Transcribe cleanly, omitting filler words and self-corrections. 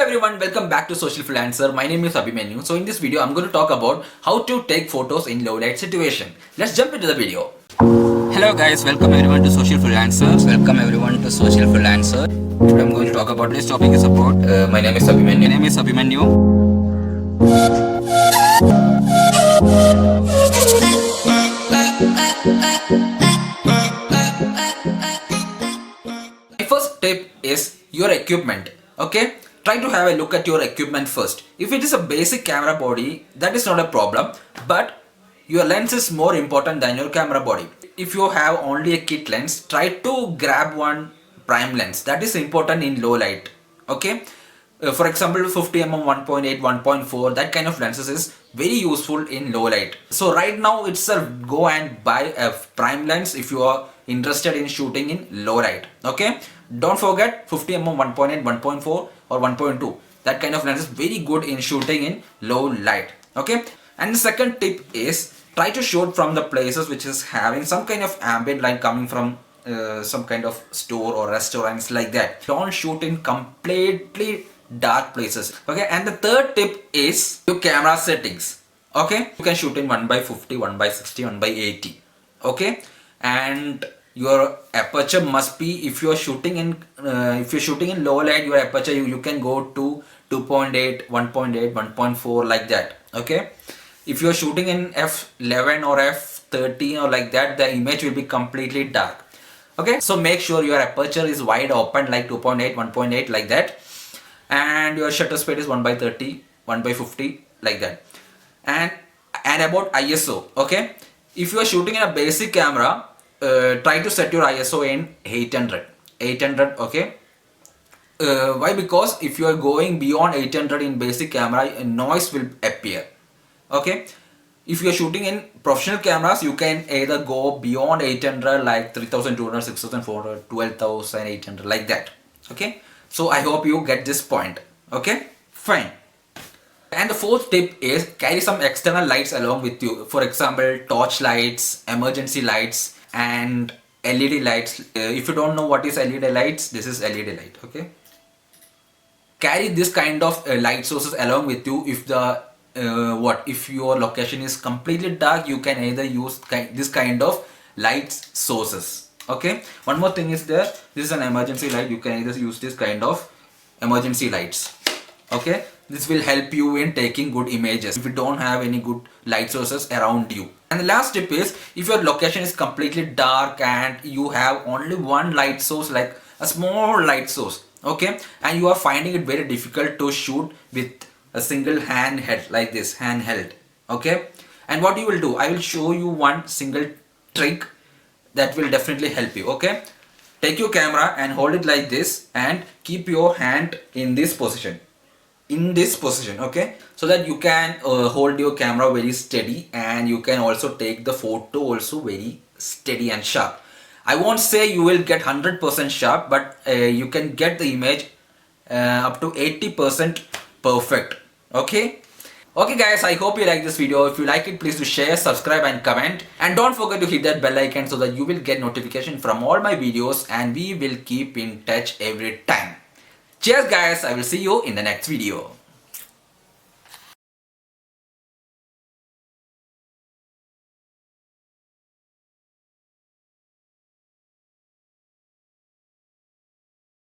everyone, welcome back to Social Freelancer. My name is Abhimanue. So in this video, I'm going to talk about how to take photos in low light situation. Let's jump into the video. Hello guys, welcome everyone to Social Freelancer. Welcome everyone to Social Freelancer. Today I'm going to talk about this topic is about my name is Abhimanue. My name is Abhimanue. My first tip is your equipment. Okay, try to have a look at your equipment first. If it is a basic camera body, that is not a problem, but your lens is more important than your camera body. If you have only a kit lens, try to grab one prime lens. That is important in low light. Okay, for example 50mm 1.8 1.4, that kind of lenses is very useful in low light. So right now itself go and buy a prime lens if you are interested in shooting in low light. Okay, don't forget 50mm 1.8 1.4 or 1.2, that kind of lens is very good in shooting in low light. Okay, and the second tip is try to shoot from the places which is having some kind of ambient light coming from some kind of store or restaurants like that. Don't shoot in completely dark places. Okay, and the third tip is your camera settings. Okay, you can shoot in 1/50, 1/60, 1/80. Okay, and your aperture must be, if you're shooting in low light, your aperture you can go to 2.8, 1.8, 1.4 like that. Okay, if you're shooting in f11 or f13 or like that, the image will be completely dark. Okay, so make sure your aperture is wide open like 2.8, 1.8 like that, and your shutter speed is 1/30, 1/50 like that. And about ISO. Okay, if you are shooting in a basic camera, try to set your ISO in 800. Okay, why? Because if you are going beyond 800 in basic camera, noise will appear. Okay, if you are shooting in professional cameras, you can either go beyond 800 like 3200, 6400, 12800 like that. Okay, so I hope you get this point. Okay, fine. And the fourth tip is carry some external lights along with you. For example, torch lights, emergency lights, and LED lights. If you don't know what is LED lights, this is LED light. Okay, carry this kind of light sources along with you. If the if your location is completely dark, you can either use this kind of light sources. Okay, one more thing is there, this is an emergency light. You can either use this kind of emergency lights. Okay, this will help you in taking good images if you don't have any good light sources around you. And the last tip is, if your location is completely dark and you have only one light source, like a small light source, okay, and you are finding it very difficult to shoot with a single handheld like this, handheld. Okay, and what you will do, I will show you one single trick that will definitely help you. Okay, take your camera and hold it like this and keep your hand in this position, okay, so that you can hold your camera very steady, and you can also take the photo also very steady and sharp. I won't say you will get 100% sharp, but you can get the image up to 80% perfect. Okay guys, I hope you like this video. If you like it, please do share, subscribe and comment, and don't forget to hit that bell icon so that you will get notification from all my videos, and we will keep in touch every time. Cheers guys, I will see you in the next video.